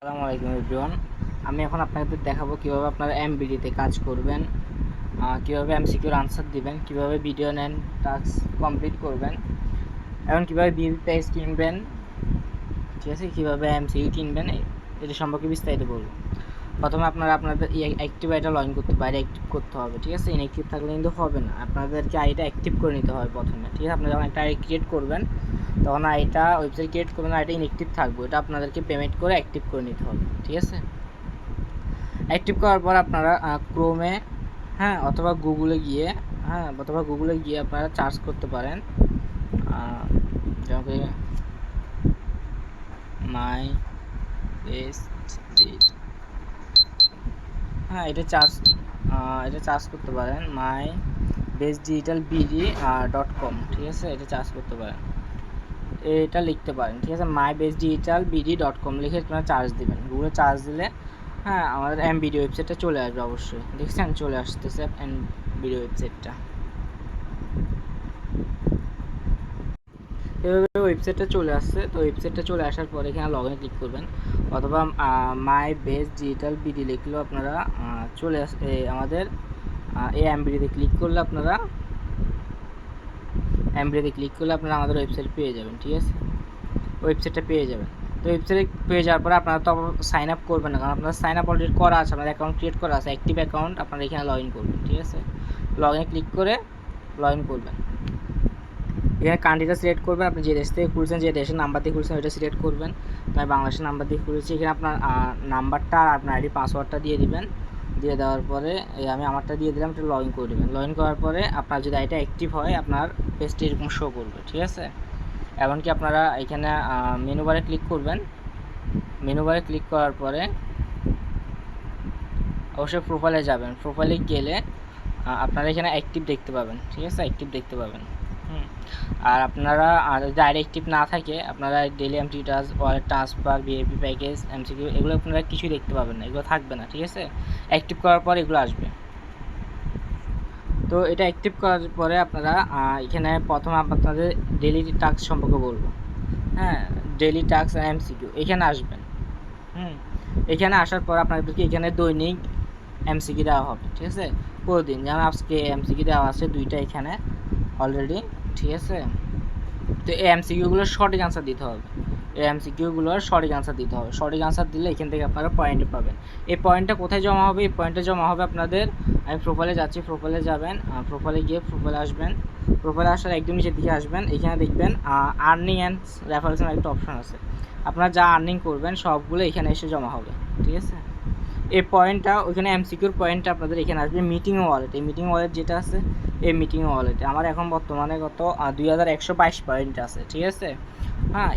আসসালামু আলাইকুম এভরিওয়ান। আমি এখন আপনাদের দেখাবো কিভাবে আপনারা এমবিডিতে কাজ করবেন, কিভাবে এমসিকিউর আনসার দিবেন, কিভাবে ভিডিও নেন, টাস্ক কমপ্লিট করবেন, এবং কিভাবে বিল পেজ কিনবেন, ঠিক আছে, কীভাবে এমসিকিউ কিনবেন এটা সম্পর্কে বিস্তারিত বলবো। প্রথমে আপনারা আপনাদের অ্যাক্টিভ আইটা লগ ইন করতে বাইরে অ্যাক্টিভ করতে হবে, ঠিক আছে। ইনঅ্যাক্টিভ থাকলে কিন্তু হবে না, আপনাদেরকে আইটা অ্যাক্টিভ করে নিতে হবে প্রথমে, ঠিক আছে। আপনারা যখন একটা আই ক্রিয়েট করবেন তখন আইটা ওয়েবসাইট ক্রিয়েট করবেন, আইটা ইনঅ্যাক্টিভ থাকবে, এটা আপনাদেরকে পেমেন্ট করে অ্যাক্টিভ করে নিতে হবে, ঠিক আছে। অ্যাক্টিভ করার পর আপনারা ক্রোমে অথবা গুগলে গিয়ে আপনারা সার্চ করতে পারেন যেমন মাই বেস্ট ডিট, এটা চার্জ করতে পারেন my best digital BD .com, ঠিক আছে। এটা চার্জ করতে পারেন, এটা লিখতে পারেন, ঠিক আছে। My best digital BD .com লিখে আপনারা চার্জ দেবেন। গুগলে চার্জ দিলে আমাদের এমবিডি ওয়েবসাইটটা চলে আসবে, অবশ্যই দেখছেন চলে আসতেছে এমবিডি ওয়েবসাইটটা। এভাবে ওয়েবসাইটটা চলে আসছে। তো ওয়েবসাইটটা চলে আসার পরে এখানে লগ ইনে ক্লিক করবেন, অথবা মাই বেস্ট ডিজিটাল বিডি লিখলেও আপনারা চলে আসে আমাদের এই এমবিডিতে ক্লিক করলে আপনারা আমাদের ওয়েবসাইট পেয়ে যাবেন, ঠিক আছে। ওয়েবসাইটটা পেয়ে যাবেন। তো ওয়েবসাইটে পেয়ে যাওয়ার পরে আপনারা তো সাইন আপ করবেন না, কারণ আপনারা সাইন আপ অলরেডি করা আছে, আপনাদের অ্যাকাউন্ট ক্রিয়েট করা আছে, অ্যাক্টিভ অ্যাকাউন্ট। আপনারা এখানে লগ ইন করবেন, ঠিক আছে। লগ ইনে ক্লিক করে লগ ইন করবেন। এখানে কান্ট্রিটা সিলেক্ট করবেন, আপনি যে দেশ থেকে খুলছেন, যে দেশের নাম্বার দিয়ে খুলছেন ওইটা সিলেক্ট করবেন। আমি বাংলাদেশের নাম্বার দিয়ে খুলেছি। এখানে আপনার নাম্বারটা আর আপনার আইডি পাসওয়ার্ডটা দিয়ে দিবেন। দিয়ে দেওয়ার পরে আমি আমারটা দিয়ে দিলাম, এটা লগ ইন করে দেবেন। লগ ইন করার পরে আপনার যদি আইটা অ্যাক্টিভ হয় আপনার পেজটি এরকম শো করবে, ঠিক আছে। এমনকি আপনারা এখানে মেনু বারে ক্লিক করবেন। মেনু বারে ক্লিক করার পরে অবশ্যই প্রোফাইলে যাবেন। প্রোফাইলে গেলে আপনারা এখানে অ্যাক্টিভ দেখতে পাবেন, ঠিক আছে। অ্যাক্টিভ দেখতে পাবেন। আর আপনারা যদি অ্যাক্টিভ না থাকে, আপনারা daily MT task, wallet transfer, VIP package, MCQ এগুলো আপনারা কিছুই দেখতে পাবেন না, এগুলো থাকবে না, ঠিক আছে। অ্যাক্টিভ করার পর এগুলো আসবে। তো এটা অ্যাক্টিভ করার পরে আপনারা এখানে প্রথম আপনাদের ডেলি টাস্ক সম্পর্কে বলবো। ডেলি টাস্ক এমসিকিউ এখানে আসবেন। এখানে আসার পর আপনাদেরকে এখানে দৈনিক এমসিকিউ দেওয়া হবে, ঠিক আছে। প্রতিদিন, যেমন আজকে এমসিকিউ দেওয়া আছে 2টা এখানে অলরেডি, ঠিক আছে। তো এই এমসিকিউগুলোর সঠিক আনসার দিতে হবে। সঠিক আনসার দিলে এখান থেকে আপনারা পয়েন্ট পাবেন। এই পয়েন্টটা কোথায় জমা হবে? এই পয়েন্টটা জমা হবে আপনাদের, আমি প্রোফাইলে যাচ্ছি, প্রোফাইলে যাবেন, প্রোফাইলে গিয়ে প্রোফাইলে আসবেন। প্রোফাইলে আসার একদম নিচের দিকে আসবেন, এখানে দেখবেন আর্নিং অ্যান্ড রেফারেন্সের একটা অপশন আছে। আপনারা যা আর্নিং করবেন সবগুলো এখানে এসে জমা হবে, ঠিক আছে। এই পয়েন্টটা ওইখানে এমসিকিউর পয়েন্টটা আপনাদের এখানে আসবে মিটিং ওয়ালেট। এই মিটিং ওয়ালেট যেটা আছে, এই মিটিং ওয়ালেটে আমার এখন বর্তমানে কত 2122 পয়েন্ট আছে, ঠিক আছে।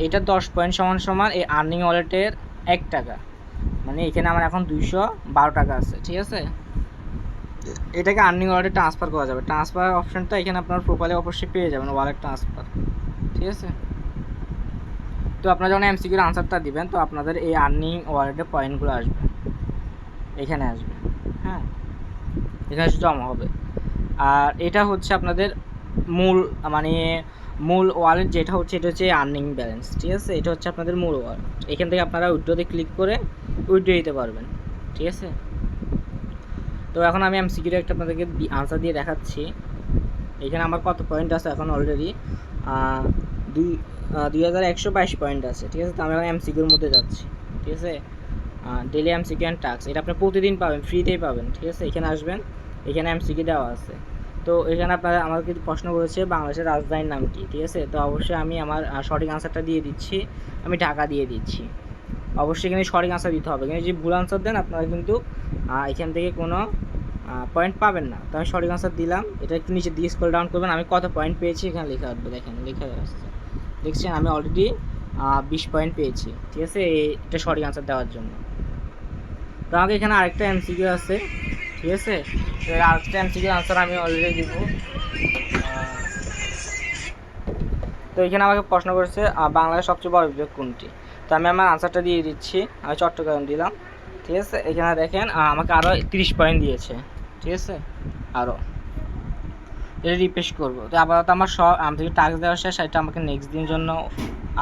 এটা 10 পয়েন্ট সমান এই আর্নিং ওয়ালেটের 1 টাকা, মানে এখানে আমার এখন 212 টাকা আছে, ঠিক আছে। এটাকে আর্নিং ওয়ালেটে ট্রান্সফার করা যাবে। ট্রান্সফার অপশনটা এখানে আপনার প্রোফাইলে অবশ্যই পেয়ে যাবেন, ওয়ালেট ট্রান্সফার, ঠিক আছে। তো আপনারা যখন এমসিকিউর আনসারটা দিবেন তো আপনাদের এই আর্নিং ওয়ালেটে পয়েন্টগুলো আসবে, এখানে আসবে, এখানে জমা হবে। আর এটা হচ্ছে আপনাদের মূল ওয়ালেট, যেটা হচ্ছে এটা হচ্ছে আর্নিং ব্যালেন্স, ঠিক আছে। এটা হচ্ছে আপনাদের মূল ওয়ালেট। এখান থেকে আপনারা উইথড্রোতে ক্লিক করে উইথড্রো দিতে পারবেন, ঠিক আছে। তো এখন আমি এমসিকিউর একটা আপনাদেরকে আনসার দিয়ে দেখাচ্ছি। এখানে আমার কত পয়েন্ট আছে এখন অলরেডি 2122 পয়েন্ট আছে, ঠিক আছে। তো আমি এখন এমসিকিউর মধ্যে যাচ্ছি, ঠিক আছে। ডেলি এমসিকিউ অ্যান্ড টাস্ক, এটা আপনি প্রতিদিন পাবেন, ফ্রিতেই পাবেন, ঠিক আছে। এখানে আসবেন, এখানে এমসিকিউ দেওয়া আছে। তো এখানে আপনারা আমাকে প্রশ্ন করেছে বাংলাদেশের রাজধানীর নাম কি, ঠিক আছে। তো অবশ্যই আমি আমার সঠিক আনসারটা দিয়ে দিচ্ছি, আমি ঢাকা দিয়ে দিচ্ছি। অবশ্যই এখানে সঠিক আনসার দিতে হবে, এখানে যদি ভুল আনসার দেন আপনারা কিন্তু এখান থেকে কোনো পয়েন্ট পাবেন না। তো আমি সঠিক আনসার দিলাম। এটা একটু নিচে দিয়ে স্ক্রল ডাউন করবেন, আমি কত পয়েন্ট পেয়েছি এখানে লেখা আসবে, দেখেন লেখা আসছে, দেখছেন আমি অলরেডি 20 পয়েন্ট পেয়েছি, ঠিক আছে, এটা সঠিক আনসার দেওয়ার জন্য। তো আমাকে এখানে আরেকটা এমসিকিউ আছে, ঠিক আছে। আরেকটা এমসিকিউ আনসার আমি অলরেডি দিব। তো এখানে আমাকে প্রশ্ন করেছে বাংলাদেশের সবচেয়ে বড় বিভাগ কোনটি। তো আমি আমার আনসারটা দিয়ে দিচ্ছি, আমি চট্টগ্রাম দিলাম, ঠিক আছে। এখানে দেখেন আমাকে আরও 30 পয়েন্ট দিয়েছে, ঠিক আছে। আরও এটা রিফ্রেশ করবো। তো আপাতত আমার আমি থেকে টাস্ক দেওয়া শেষ, এটা আমাকে নেক্সট দিনের জন্য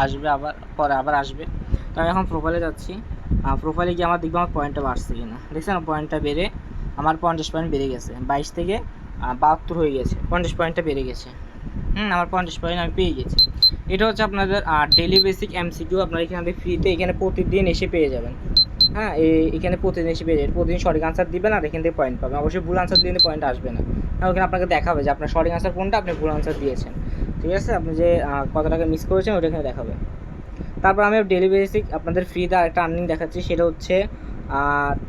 আসবে, আবার পরে আবার আসবে। তো আমি এখন প্রোফাইলে যাচ্ছি, প্রোফাইলে গিয়ে আমার দেখবো আমার পয়েন্টটা বাড়ছে কিনা। দেখছেন পয়েন্টটা বেড়ে আমার 50 পয়েন্ট বেড়ে গেছে, 22 থেকে 72 হয়ে গেছে, 50 পয়েন্টটা বেড়ে গেছে। আমার 50 পয়েন্ট আমি পেয়ে গেছি। এটা হচ্ছে আপনাদের ডেলি বেসিক এমসিকিউ। আপনারা এখানে ফ্রিতে এখানে প্রতিদিন এসে পেয়ে যাবেন। হ্যাঁ, এখানে প্রতিদিন এসে পেয়ে যাবেন, প্রতিদিন সঠিক আনসার দিবেন আর এখান থেকে পয়েন্ট পাবেন। অবশ্যই ভুল আনসার দিলে পয়েন্ট আসবে না। ওখানে আপনাকে দেখাবে যে আপনার সঠিক আনসার কোনটা, আপনি ভুল আনসার দিয়েছেন। ঠিক আছে, আপনি যে কত টাকা মিস করেছেন ওটা এখানে দেখাবে। তারপর আমি ডেলি বেসিক আপনাদের ফ্রিতে আরেকটা আর্নিং দেখাচ্ছি, সেটা হচ্ছে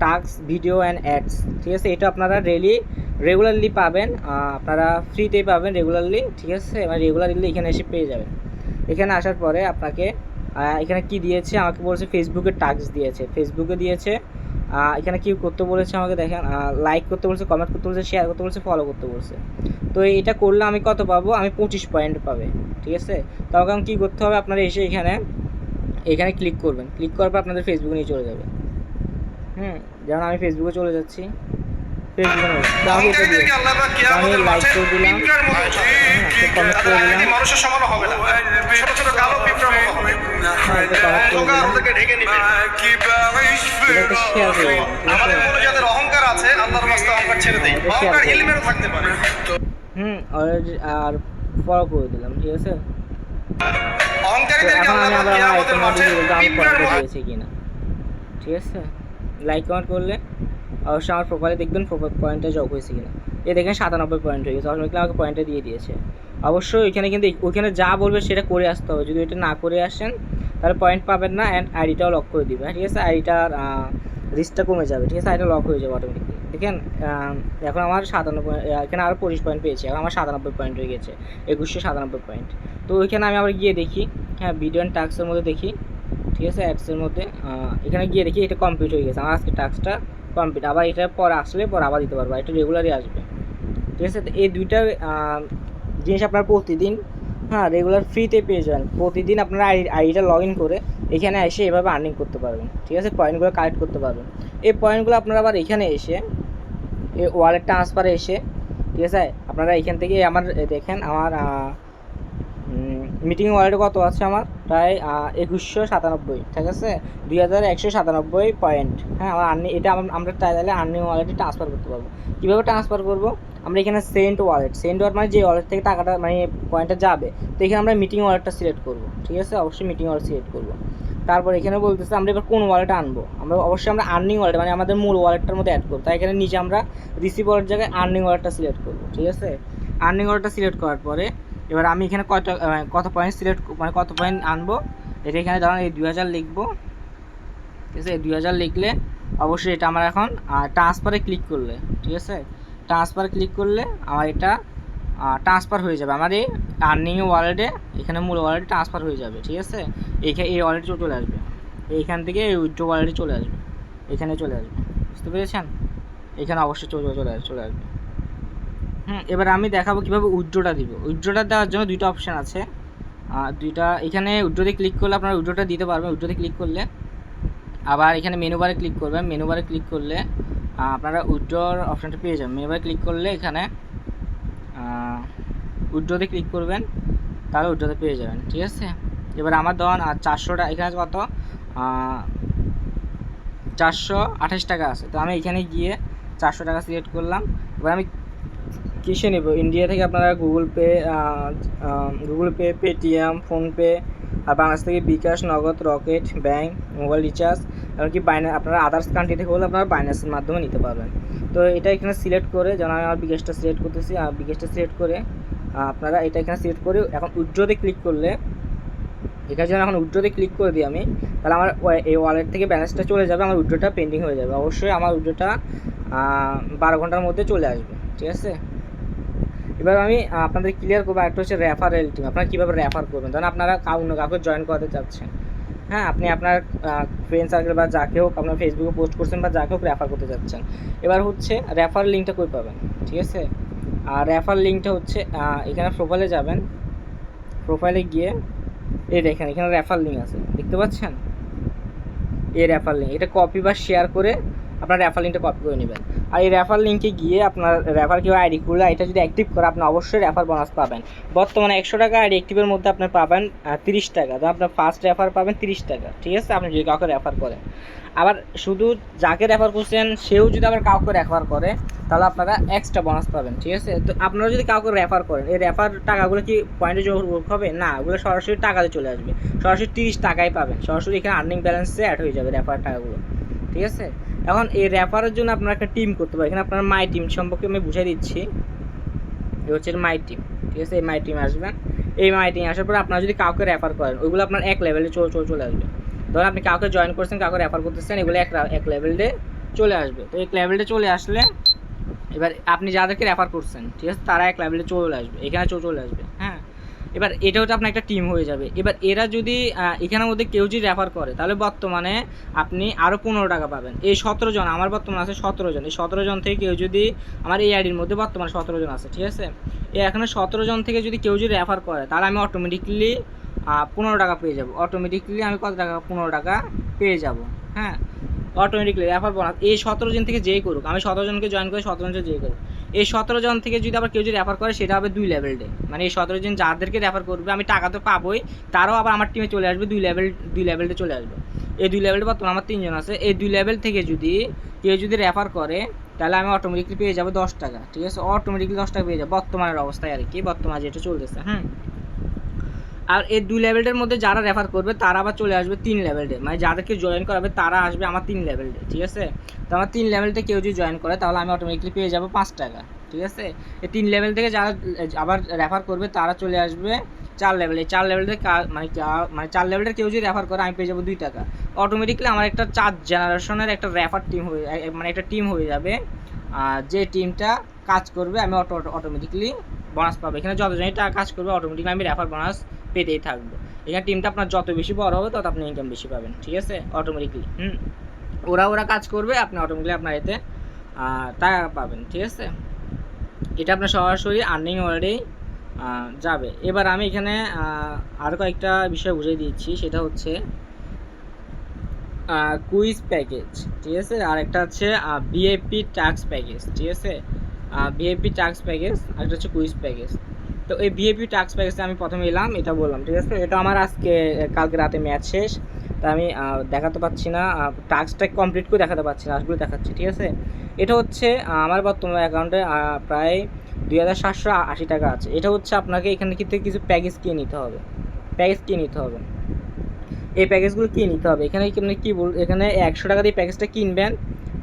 টাস্ক ভিডিও অ্যান্ড অ্যাডস। ঠিক আছে, এটা আপনারা রেগুলারলি পাবেন, আপনারা ফ্রিতেই পাবেন রেগুলারলি। ঠিক আছে, এবার রেগুলারলি এখানে এসে পেয়ে যাবেন। এখানে আসার পরে আপনাকে এখানে কি দিয়েছে, আমাকে বলেছে ফেসবুকের টাস্ক দিয়েছে, ফেসবুকে দিয়েছে। এখানে কি করতে বলেছে আমাকে দেখেন, লাইক করতে বলছে, কমেন্ট করতে বলছে, শেয়ার করতে বলছে, ফলো করতে বলছে। তো এটা করলে আমি কত পাবো, আমি 25 পয়েন্ট পাবে। ঠিক আছে, তখন কী করতে হবে, আপনারা এসে এখানে ক্লিক করবেন। ক্লিক করার পর আপনাদের ফেসবুকে নিয়ে চলে যাবে। যেমন আমি ফেসবুকে চলে যাচ্ছি, ফেসবুকে আমি লাইক করে দিলাম, কমেন্ট করে দিলাম, আর ফলো করে দিলাম। ঠিক আছে, এখন আমি আবার দিয়েছি কিনা। ঠিক আছে, লাইক কমেন্ট করলে অবশ্যই আমার প্রোফাইলে দেখবেন পয়েন্টটা যোগ হয়েছে কিনা। দেখেন 97 পয়েন্ট হয়ে গেছে, অটোমেটিক্যালি আমাকে পয়েন্টটা দিয়ে দিয়েছে। অবশ্যই এখানে কিন্তু ওইখানে যা বলবে সেটা করে আসতে হবে। যদি এটা না করে আসেন তাহলে পয়েন্ট পাবেন না, অ্যান্ড আইডিটাও লক করে দিবে। ঠিক আছে, আইডিটার রিস্কটা কমে যাবে। ঠিক আছে, আইডিটা লক হয়ে যাবে অটোমেটিক্যালি। দেখেন এখন আমার 97, এখানে আরও 25 পয়েন্ট পেয়েছি, এখন আমার 97 পয়েন্ট হয়ে গেছে, 2197 পয়েন্ট। তো ওইখানে আমি আবার গিয়ে দেখি, হ্যাঁ ভিডিও অ্যান্ড টাস্কের মধ্যে দেখি। ঠিক আছে, অ্যাডসের মধ্যে এখানে গিয়ে দেখি এটা কমপ্লিট হয়ে গেছে, আমার আজকে টাস্কটা কমপ্লিট। আবার এটা পরে আসলে পরে আবার দিতে পারবো, এটা রেগুলারই আসবে। ঠিক আছে, তো এই দুইটা জিনিস আপনারা প্রতিদিন রেগুলার ফ্রিতে পেয়ে যাবেন। প্রতিদিন আপনারা আইডিটা লগ ইন করে এখানে এসে এভাবে আর্নিং করতে পারবেন। ঠিক আছে, পয়েন্টগুলো কালেক্ট করতে পারবেন। এই পয়েন্টগুলো আপনারা আবার এখানে এসে এই ওয়ালেট ট্রান্সফারে এসে, ঠিক আছে, আপনারা এখান থেকে আমার দেখেন আমার মিটিং ওয়ালেটে কত আছে, আমার প্রায় 2197। ঠিক আছে, 2197 পয়েন্ট। হ্যাঁ, আমার এটা আমরা চাইলে আর্নিং ওয়ালেটে ট্রান্সফার করতে পারবো। কীভাবে ট্রান্সফার করবো, আমরা এখানে সেন্ড ওয়ালেট মানে যে ওয়ালেট থেকে টাকাটা মানে পয়েন্টটা যাবে, তো এখানে আমরা মিটিং ওয়ালেটটা সিলেক্ট করবো। ঠিক আছে, অবশ্যই মিটিং ওয়ালেট সিলেক্ট করবো। তারপর এখানে বলতেছে আমরা এবার কোন ওয়ালেটে আনবো, আমরা অবশ্যই আমরা আর্নিং ওয়ালেট মানে আমাদের মূল ওয়ালেটটার মধ্যে অ্যাড করবো। তাই এখানে নিচে আমরা রিসিভ ওয়ালেট জায়গায় আর্নিং ওয়ালেটটা সিলেক্ট করবো। ঠিক আছে, আর্নিং ওয়ালেটটা সিলেক্ট করার পরে এবার আমি এখানে কত পয়েন্ট সিলেক্ট মানে কত পয়েন্ট আনবো, এটা এখানে ধরুন এই 2000 লিখবো। ঠিক আছে, এই 2000 লিখলে অবশ্যই এটা আমার এখন ট্রান্সফারে ক্লিক করলে, ঠিক আছে, ট্রান্সফারে ক্লিক করলে আমার এটা ট্রান্সফার হয়ে যাবে আমার এই আর্নিং ওয়ালেটে, এখানে মূল ওয়ালেটে ট্রান্সফার হয়ে যাবে। ঠিক আছে, এই ওয়ালেটে চলে আসবে, এইখান থেকে এই উইথড্র ওয়ালেটে চলে আসবে, এখানে চলে আসবে। বুঝতে পেরেছেন, এখানে অবশ্যই চলে আসবে। এবার আমি দেখাবো কীভাবে উইথড্রটা দিব। উইথড্রটা দেওয়ার জন্য দুইটা অপশান আছে, এখানে উইথড্রোতে ক্লিক করলে আপনারা উইথড্রটা দিতে পারবেন। উইথড্রোতে ক্লিক করলে আবার এখানে মেনু বারে ক্লিক করবেন। মেনু বারে ক্লিক করলে আপনারা উইথড্রর অপশানটা পেয়ে যাবেন। মেনু বারে ক্লিক করলে এখানে উইথড্রোতে ক্লিক করবেন, তাহলে উইথড্রোতে পেয়ে যাবেন। ঠিক আছে, এবার আমার ধরুন 400 টাকা, এখানে কত 428 টাকা আছে। তো আমি এখানে গিয়ে 400 টাকা সিলেক্ট করলাম। এবার আমি কিসে নেব, ইন্ডিয়া থেকে আপনারা গুগল পে, পেটিএম, ফোনপে, আর বাংলাদেশ থেকে বিকাশ, নগদ, রকেট, ব্যাংক, মোবাইল রিচার্জ, এমনকি আপনারা আদার্স কান্ট্রি থেকে হলে আপনারা বাইন্যান্সের মাধ্যমে নিতে পারবেন। তো এটা এখানে সিলেক্ট করে, যেন আমি আমার বিকাশটা সিলেক্ট করতেছি, আর বিকাশটা সিলেক্ট করে আপনারা এটা এখানে সিলেক্ট করে এখন উইথড্রোতে ক্লিক করলে, এখানে যেন এখন উইথড্রোতে ক্লিক করে দিই আমি, তাহলে আমার এই ওয়ালেট থেকে ব্যালেন্সটা চলে যাবে, আমার উইথড্রোটা পেন্ডিং হয়ে যাবে। অবশ্যই আমার উইথড্রোটা 12 ঘন্টার মধ্যে চলে আসবে। ঠিক আছে, এবার আমি আপনাদের ক্লিয়ার করবো একটা হচ্ছে রেফারেল টিম, আপনারা কীভাবে রেফার করবেন। ধরুন আপনারা কাউকে জয়েন করাতে চাচ্ছেন, হ্যাঁ, আপনি আপনার ফ্রেন্ড সার্কেল বা যাকে হোক আপনার ফেসবুকে পোস্ট করছেন বা যাকে হোক রেফার করতে চাচ্ছেন। এবার হচ্ছে রেফার লিঙ্কটা কই পাবেন। ঠিক আছে, আর রেফার লিঙ্কটা হচ্ছে এখানে প্রোফাইলে যাবেন, প্রোফাইলে গিয়ে এই দেখেন এখানে রেফার লিঙ্ক আছে, দেখতে পাচ্ছেন, এই রেফার লিঙ্ক, এটা কপি বা শেয়ার করে আপনার রেফার লিঙ্কটা কপি করে নেবেন। আর এই রেফার লিঙ্কে গিয়ে আপনার রেফার কেউ আইডি খুললে এটা যদি অ্যাক্টিভ করে আপনি অবশ্যই রেফার বোনাস পাবেন। বর্তমানে 100 টাকা আইডি অ্যাক্টিভের মধ্যে আপনি পাবেন 30 টাকা, তো আপনার ফার্স্ট রেফার পাবেন 30 টাকা, ঠিক আছে, আপনি যদি কাউকে রেফার করেন। আবার শুধু যাকে রেফার করছেন সেও যদি আবার কাউকে রেফার করে তাহলে আপনারা এক্সট্রা বোনাস পাবেন, ঠিক আছে। তো আপনারা যদি কাউকে রেফার করেন এই রেফার টাকাগুলো কি পয়েন্টে যোগ হবে না, ওগুলো সরাসরি টাকাতে চলে আসবে, সরাসরি 30 টাকাই পাবেন, সরাসরি এখানে আর্নিং ব্যালেন্সে অ্যাড হয়ে যাবে রেফার টাকাগুলো, ঠিক আছে। এখন এই রেফারের জন্য আপনারা একটা টিম করতে পারেন। এখানে আপনার মাই টিম সম্পর্কে আমি বুঝিয়ে দিচ্ছি। এই হচ্ছে মাই টিম, ঠিক আছে। এই মাই টিম আসবেন, এই মাই টিম আসার পরে আপনারা যদি কাউকে রেফার করেন ওইগুলো আপনার এক লেভেলে চলে আসবে। ধরুন আপনি কাউকে জয়েন করছেন, কাউকে রেফার করতেছেন, এগুলো এক লেভেলে চলে আসবে। তো এক লেভেলে চলে আসলে এবার আপনি যাদেরকে রেফার করছেন, ঠিক আছে, তারা এক লেভেলে চলে আসবে, এখানে চলে আসবে। হ্যাঁ, এবার এটা হচ্ছে আপনার একটা টিম হয়ে যাবে। এবার এরা যদি এখানের মধ্যে কেউ যদি রেফার করে তাহলে বর্তমানে আপনি আরও 15 টাকা পাবেন। এই 17 জন, আমার বর্তমানে আছে 17 জন, এই 17 জন থেকে কেউ যদি আমার এই আইডির মধ্যে বর্তমানে 17 জন আছে, ঠিক আছে, এই এখানে 17 জন থেকে যদি কেউ যদি রেফার করে তাহলে আমি অটোমেটিকলি 15 টাকা পেয়ে যাব। অটোমেটিকলি আমি কত টাকা? 15 টাকা পেয়ে যাব। হ্যাঁ, অটোমেটিকলি রেফার বোনাস এই 17 জন থেকে যেই করুক, আমি 17 জনকে জয়েন করে 17 জন যেই করুক, এই 17 জন থেকে যদি আবার কেউ যদি রেফার করে সেটা হবে 2 লেভেল ডে। মানে এই 17 জন যাদেরকে রেফার করবে আমি টাকা তো পাবোই, তারাও আবার আমার টিমে চলে আসবে, 2 লেভেলটা চলে আসবে। এই 2 লেভেলটা বর্তমানে আমার 3 জন আছে। এই 2 লেভেল থেকে যদি কেউ যদি রেফার করে তাহলে আমি অটোমেটিকলি পেয়ে যাবো 10 টাকা, ঠিক আছে, অটোমেটিকলি 10 টাকা পেয়ে যাবো বর্তমানের অবস্থায় আর কি, বর্তমানে যেটা চলতেছে। আর এই 2 লেভেলটার মধ্যে যারা রেফার করবে তারা আবার চলে আসবে 3 লেভেলডে, মানে যাদেরকে জয়েন করাবে তারা আসবে আমার 3 লেভেলডে, ঠিক আছে। তো আমার 3 লেভেলতে কেউ যদি জয়েন করে তাহলে আমি অটোমেটিকলি পেয়ে যাবো 5 টাকা, ঠিক আছে। এই 3 লেভেল থেকে যারা আবার রেফার করবে তারা চলে আসবে 4 লেভেলে। 4 লেভেলে মানে 4 লেভেলের কেউ যদি রেফার করে আমি পেয়ে যাবো 2 টাকা। অটোমেটিকলি আমার একটা 4 জেনারেশনের একটা রেফার টিম হয়ে, মানে একটা টিম হয়ে যাবে, যে টিমটা কাজ করবে আমি অটোমেটিকলি বোনাস পাবো। এখানে যতজনই টাকা কাজ করবে অটোমেটিকলি আমি রেফার বোনাস পেতেই থাকবো। এখানে টিমটা আপনার যত বেশি বড় হবে তত আপনি ইনকাম বেশি পাবেন, ঠিক আছে, অটোমেটিকলি। ওরা কাজ করবে, আপনি অটোমেটিকলি আপনার এতে টাকা পাবেন, ঠিক আছে। এটা আপনার সরাসরি আর্নিং অলরেডি যাবে। এবার আমি এখানে আরও কয়েকটা বিষয় বুঝিয়ে দিচ্ছি, সেটা হচ্ছে কুইজ প্যাকেজ, ঠিক আছে, আর একটা হচ্ছে ভিআইপি টাস্ক প্যাকেজ, ঠিক আছে, ভিআইপি টাস্ক প্যাকেজ, আর একটা হচ্ছে কুইজ প্যাকেজ। তো এই ভিআইপি টাস্ক প্যাকেজে আমি প্রথমে এলাম, এটা বললাম, ঠিক আছে। এটা আমার কালকে রাতে ম্যাচ শেষ, তা আমি দেখাতে পাচ্ছি না, টাস্কটা কমপ্লিট করে দেখাতে পাচ্ছি না, আসলে দেখাচ্ছি, ঠিক আছে। এটা হচ্ছে আমার বর্তমান অ্যাকাউন্টে প্রায় 2780 টাকা আছে। এটা হচ্ছে আপনাকে এখান থেকে কিছু প্যাকেজ কিনে নিতে হবে, এই প্যাকেজগুলো কিনে নিতে হবে। এখানে এখানে 100 টাকা দিয়ে প্যাকেজটা কিনবেন,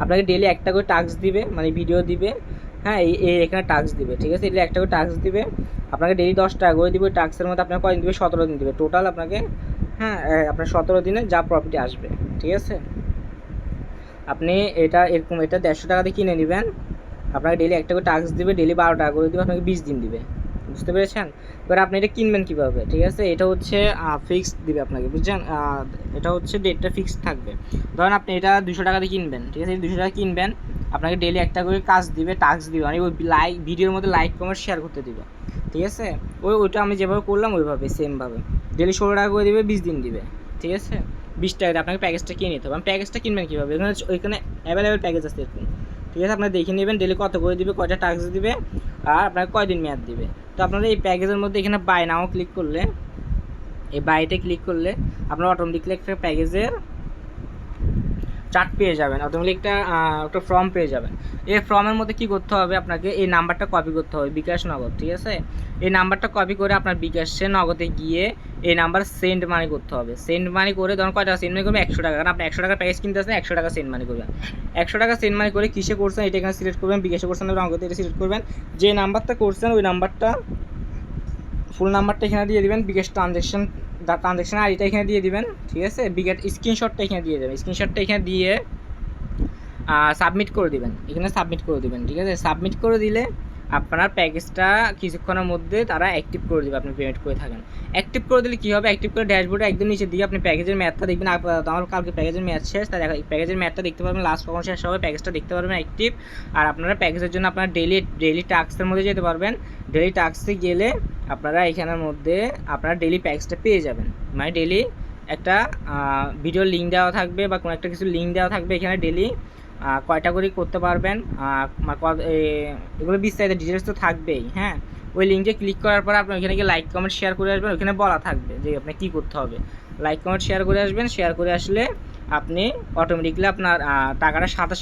আপনাকে ডেলি একটা করে টাস্ক দিবে, মানে ভিডিও দিবে। হ্যাঁ, এই এখানে টাস্ক দিবে, ঠিক আছে, ডেলি একটা করে টাস্ক দিবে, আপনাকে ডেলি 10 টাকা করে দিবে। টাস্কের মধ্যে আপনাকে কয়দিন দিবে? 17 দিন দিবে টোটাল আপনাকে। হ্যাঁ, আপনার 17 দিনে যা প্রফিট আসবে, ঠিক আছে। আপনি এটা 150 টাকা দিয়ে কিনে নেবেন, আপনাকে ডেলি একটা করে টাস্ক দিবে, ডেলি 12 টাকা করে দিবে, আপনাকে 20 দিন দিবে, বুঝতে পেরেছেন। এবার আপনি এটা কিনবেন কীভাবে, ঠিক আছে, এটা হচ্ছে ফিক্সড দিবে আপনাকে, বুঝছেন, এটা হচ্ছে ডেটটা ফিক্সড থাকবে। ধরেন আপনি এটা 200 টাকা দিয়ে কিনবেন, ঠিক আছে, 200 টাকা কিনবেন, আপনাকে ডেলি একটা করে কাজ দিবে, টাস্ক দিবে, মানে ওই ভিডিওর মধ্যে লাইক কমেন্ট শেয়ার করতে দিবে, ঠিক আছে। ওইটা আমি যেভাবে করলাম ওইভাবে সেমভাবে ডেলি 16 টাকা করে দিবে, 20 দিন দিবে, ঠিক আছে। 20 টাকা দিয়ে আপনাকে প্যাকেজটা কিনে নিতে হবে। প্যাকেজটা কিনবেন কীভাবে? ওইখানে অ্যাভেলেবেল প্যাকেজ আছে এরকম, ঠিক আছে, আপনারা দেখে নেবেন ডেলি কত করে দিবে, কয়টা টাস্ক দিবে, আর আপনাকে কয়দিন মেয়াদ দিবে। তো আপনারা এই প্যাকেজের মধ্যে এখানে বাই নাও ক্লিক করলে, এই বাইতে ক্লিক করলে আপনারা অটোমেটিকলি একটা প্যাকেজের চার্ট পেয়ে যাবেন, অটোমেটিক একটা ফর্ম পেয়ে যাবেন। এই ফর্মের মধ্যে কি করতে হবে? আপনাকে এই নাম্বারটা কপি করতে হবে, বিকাশ নগদ, ঠিক আছে। এই নাম্বারটা কপি করে আপনার বিকাশে নগদে গিয়ে এই নাম্বার সেন্ড মানি করতে হবে। সেন্ড মানি করে ধরুন কয় টাকা সেন্ড মানি করবেন? 100 টাকা, কারণ আপনি 100 টাকা প্যাকেজ কিনতে আসেন, 100 টাকা সেন্ড মানি করবেন। 100 টাকা সেন্ড মানি করে কিসে করছেন এটা এখানে সিলেক্ট করবেন, বিকাশে করছেন নগদে এটা সিলেক্ট করবেন। যে নাম্বারটা করছেন ওই নাম্বারটা, ফুল নাম্বারটা এখানে দিয়ে দিবেন, বিকাশ ট্রানজ্যাকশন আইডিটা এখানে দিয়ে দিবেন, ঠিক আছে। স্ক্রিনশটটা এখানে দিয়ে দেবেন, স্ক্রিনশটটা এখানে দিয়ে সাবমিট করে দিবেন, এখানে সাবমিট করে দিবেন, ঠিক আছে। সাবমিট করে দিলে আপনার প্যাকেজটা কিছুক্ষণের মধ্যে তারা অ্যাক্টিভ করে দেবে, আপনি পেমেন্ট করে থাকেন। অ্যাক্টিভ করে দিলে কী হবে? অ্যাক্টিভ করে ড্যাশবোর্ডে একদম নিচে দিয়ে আপনি প্যাকেজের ম্যাথটা দেখবেন। আমার কালকে প্যাকেজের ম্যাথ শেষ, তাই প্যাকেজের ম্যাথটা দেখতে পারবেন, লাস্ট কখন শেষ হবে প্যাকেজটা দেখতে পারবেন অ্যাক্টিভ। আর আপনারা প্যাকেজের জন্য আপনারা ডেলি টাস্কের মধ্যে যেতে পারবেন। ডেলি টাস্কে গেলে আপনারা এখানের মধ্যে আপনারা ডেলি প্যাকেজটা পেয়ে যাবেন, মানে ডেলি একটা ভিডিও লিঙ্ক দেওয়া থাকবে বা কোনো একটা কিছু লিঙ্ক দেওয়া থাকবে এখানে ডেলি কয়টা করে করতে পারবেন, এগুলো বিস্তারিত ডিটেলস তো থাকবেই। হ্যাঁ, ওই লিঙ্কে ক্লিক করার পর আপনি ওইখানে গিয়ে লাইক কমেন্ট শেয়ার করে আসবেন, ওইখানে বলা থাকবে যে আপনি কী করতে হবে। লাইক কমেন্ট শেয়ার করে আসবেন, শেয়ার করে আসলে আপনি অটোমেটিকলি আপনার টাকাটার সাথে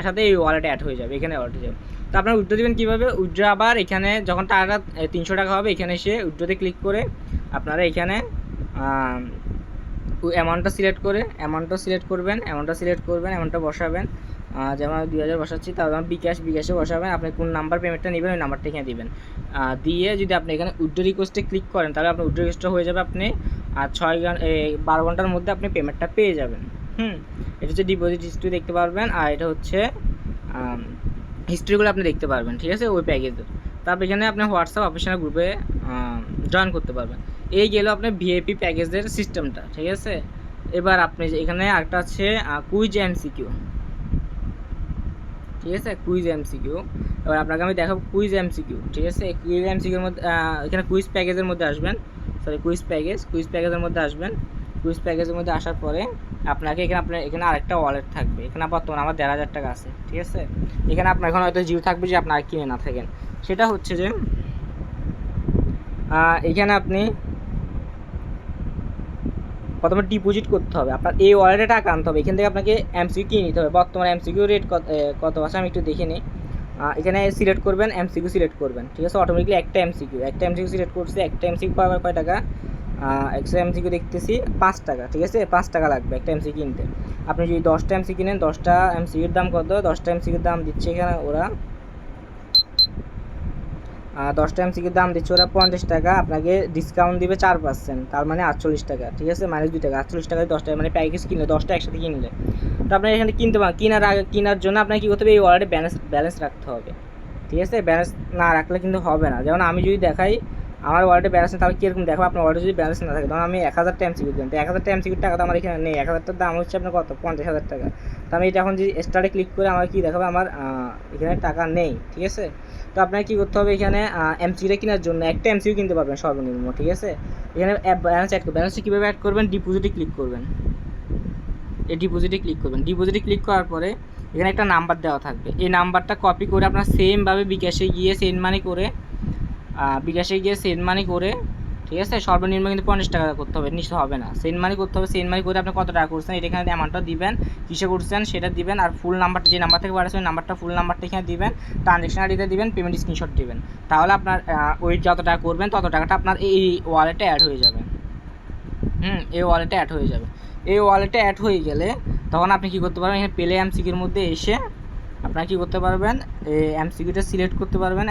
সাথে এই ওয়ালেটে অ্যাড হয়ে যাবে, এখানে ওয়ালেটে যাবে। তো আপনার উইথড্র দেবেন কীভাবে, উইথড্র আবার এখানে যখন টাকাটা 300 টাকা হবে এখানে এসে উইথড্রতে ক্লিক করে আপনারা এখানে অ্যামাউন্টটা সিলেক্ট করবেন, অ্যামাউন্টটা বসাবেন। যেমন 2000 বসাচ্ছি, তাহলে বিকাশে বসাবেন। আপনি কোন নাম্বার পেমেন্টটা নেবেন ওই নাম্বারটা এখানে দিবেন। দিয়ে যদি আপনি এখানে উইথড্র রিকোয়েস্টে ক্লিক করেন তাহলে আপনার উইথড্র রিকোয়েস্টটা হয়ে যাবে। আপনি 12 ঘন্টার মধ্যে আপনি পেমেন্টটা পেয়ে যাবেন। এটা হচ্ছে ডিপোজিট হিস্ট্রি দেখতে পারবেন, আর এটা হচ্ছে হিস্ট্রিগুলো আপনি দেখতে পারবেন, ঠিক আছে, ওই প্যাকেজের। তারপর এখানে আপনি হোয়াটসঅ্যাপ অফিসিয়াল গ্রুপে জয়েন করতে পারবেন। এই গেল আপনার ভিআইপি প্যাকেজের সিস্টেমটা, ঠিক আছে। এবার আপনি এখানে আরেকটা আছে কুইজ এমসিকিউ, ঠিক আছে, কুইজ এমসিকিউ। এবার আপনাকে আমি দেখাবো কুইজ এমসিকিউ, ঠিক আছে। কুইজ এমসিকিউর মধ্যে এখানে কুইজ প্যাকেজের মধ্যে আসবেন, কুইজ প্যাকেজের মধ্যে আসবেন। কুইজ প্যাকেজের মধ্যে আসার পরে আপনাকে এখানে আরেকটা ওয়ালেট থাকবে। এখানে বর্তমানে আমার 1,500 টাকা আছে, ঠিক আছে। এখানে আপনার এখন হয়তো জিরো থাকবে যে আপনার কিনে না থাকেন। সেটা হচ্ছে যে এখানে আপনি প্রথমে ডিপোজিট করতে হবে, আপনার এই ওয়ালেটে টাকা আনতে হবে। এখান থেকে আপনাকে এমসিকিউ কিনে নিতে হবে। বর্তমানে এমসিকিউ রেট কত আছে আমি একটু দেখে নিই। এখানে সিলেক্ট করবেন, এমসিকিউ সিলেক্ট করবেন, ঠিক আছে। অটোমেটিকলি একটা এমসিকিউ সিলেক্ট করছে। একটা এমসিকিউ পাওয়ার কয় টাকা, একটা এমসিকিউ দেখতেছি 5 টাকা, ঠিক আছে। 5 টাকা লাগবে একটা এমসিকিউ কিনতে। আপনি যদি 10টা এমসিকিউ নেন, 10টা এমসিকিউর দাম কত, 10টা এমসিকিউর দাম দিচ্ছে এখানে ওরা 10টা এমসিকিউর দাম দিচ্ছে ওরা 50 টাকা। আপনাকে ডিসকাউন্ট দিবে 4%, তার মানে 48 টাকা, ঠিক আছে, -2 টাকা। 48 টাকায় 10টা মানে প্যাকেজ কিনলে 10টা একসাথে কিনলে। তো আপনি এখানে কিনতে পারেন। কেনার জন্য আপনাকে কী করতে হবে, এই ওয়ালেটে ব্যালেন্স রাখতে হবে, ঠিক আছে। ব্যালেন্স না রাখলে কিন্তু হবে না। যেমন আমি যদি দেখাই আমার ওয়ালেটে ব্যালেন্স তাহলে কীরকম দেখাবো, আপনার ওয়ালেটে যদি ব্যালেন্স না থাকে তখন আমি 1000টা এমসিকিউ দিলাম, তো 1000টা এমসিকিউর টাকা তো আমার এখানে নেই। 1000টার দাম হচ্ছে আপনার কত, 50,000 টাকা। তো আমি এটা এখন যদি স্টার্টে ক্লিক করে আমার কী দেখাবে, আমার এখানে টাকা নেই, ঠিক আছে। তো আপনাকে কী করতে হবে, এখানে এমসিকিউটা কেনার জন্য একটা এমসিকিউ কিনতে পারবেন সর্বনিম্ন, ঠিক আছে। এখানে ব্যালেন্সটা কীভাবে অ্যাড করবেন, ডিপোজিটে ক্লিক করবেন। ডিপোজিটে ক্লিক করার পরে এখানে একটা নাম্বার দেওয়া থাকবে। এই নাম্বারটা কপি করে আপনার সেমভাবে বিকাশে গিয়ে সেন্ড মানি করে, ঠিক আছে। সর্বনিম্ন কিন্তু 50 টাকা করতে হবে, নিশ্চয় হবে না। সেন্ড মানি করতে হবে। সেন্ড মানি করে আপনি কত টাকা করছেন এটা এখানে অ্যামাউন্টটা দিবেন, কিসে করছেন সেটা দিবেন, আর ফুল নাম্বারটা যে নাম্বার থেকে পাঠাচ্ছেন ওই নাম্বারটা ফুল নাম্বারটা এখানে দিবেন, ট্রানজ্যাকশন আইডিটা দিবেন, পেমেন্ট স্ক্রিনশট দিবেন। তাহলে আপনার ওই যত টাকা করবেন তত টাকাটা আপনার এই ওয়ালেটে অ্যাড হয়ে যাবে। এই ওয়ালেটে অ্যাড হয়ে গেলে তখন আপনি কী করতে পারবেন, এখানে পেলে এমসিকিউর মধ্যে এসে আপনারা কী করতে পারবেন, এমসিকিউটা সিলেক্ট করতে পারবেন।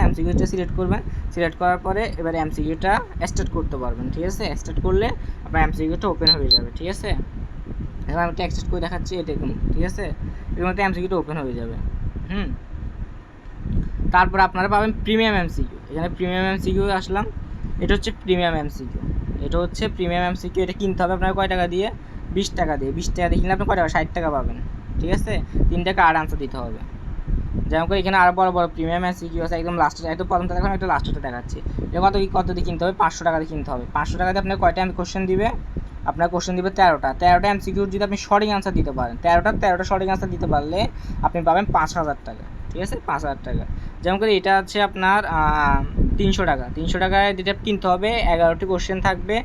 সিলেক্ট করার পরে এবার এমসিকিউটা স্টার্ট করতে পারবেন, ঠিক আছে। স্টার্ট করলে আপনার এমসিকিউটা ওপেন হয়ে যাবে, ঠিক আছে। এবার আমি টেক্সট করে দেখাচ্ছি এরকম, ঠিক আছে। এরকম একটা এমসিকিউটা ওপেন হয়ে যাবে। তারপর আপনারা পাবেন প্রিমিয়াম এমসিকিউ। এখানে প্রিমিয়াম এমসিকিউ আসলাম। এটা হচ্ছে প্রিমিয়াম এমসিকিউ। এটা কিনতে হবে আপনার কয় টাকা দিয়ে, 20 টাকা দিয়ে। 20 টাকা দিয়ে কিনলে আপনি কয় টাকা, 60 টাকা পাবেন, ঠিক আছে। 3টা কার্ড আনসার দিতে হবে। যেমন করে এখানে আরও বড় প্রিমিয়াম এমসিকিউ আছে, একদম প্রথমটা দেখালাম, একটা লাস্টটা দেখাচ্ছি। এটা কত দিয়ে কিনতে হবে, 500 টাকা দিয়ে কিনতে হবে। 500 টাকা দিয়ে আপনার কয়টা কোশ্চেন দিবে, আপনার কোশ্চেন দিবে 13টা এমসিকিউ। যদি আপনি সঠিক আনসার দিতে পারেন, 13টা সঠিক আনসার দিতে পারলে আপনি পাবেন 5000 টাকা, ঠিক আছে, 5000 টাকা। যেমন করে এটা হচ্ছে আপনার 300 টাকা। 300 টাকায় যেটা কিনতে হবে, 11টি কোশ্চেন থাকবে,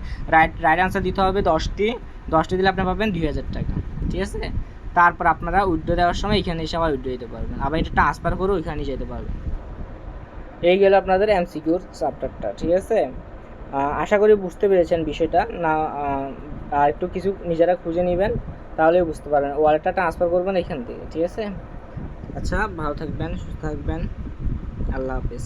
রাইট আনসার দিতে হবে 10টি দিলে আপনি পাবেন 2000 টাকা, ঠিক আছে। তারপর আপনারা উইথড্র দেওয়ার সময় এখানে এসে আবার উইথড্র দিতে পারবেন, আবার এটা ট্রান্সফার করে ওইখানে যেতে পারবেন। এই গেল আপনাদের এমসিকিউর চ্যাপ্টারটা, ঠিক আছে। আশা করি বুঝতে পেরেছেন বিষয়টা। না আর একটু কিছু নিজেরা খুঁজে নেবেন, তাহলেই বুঝতে পারবেন। ওয়ালেটটা ট্রান্সফার করবেন এখান থেকে, ঠিক আছে। আচ্ছা, ভালো থাকবেন, সুস্থ থাকবেন, আল্লাহ হাফেজ।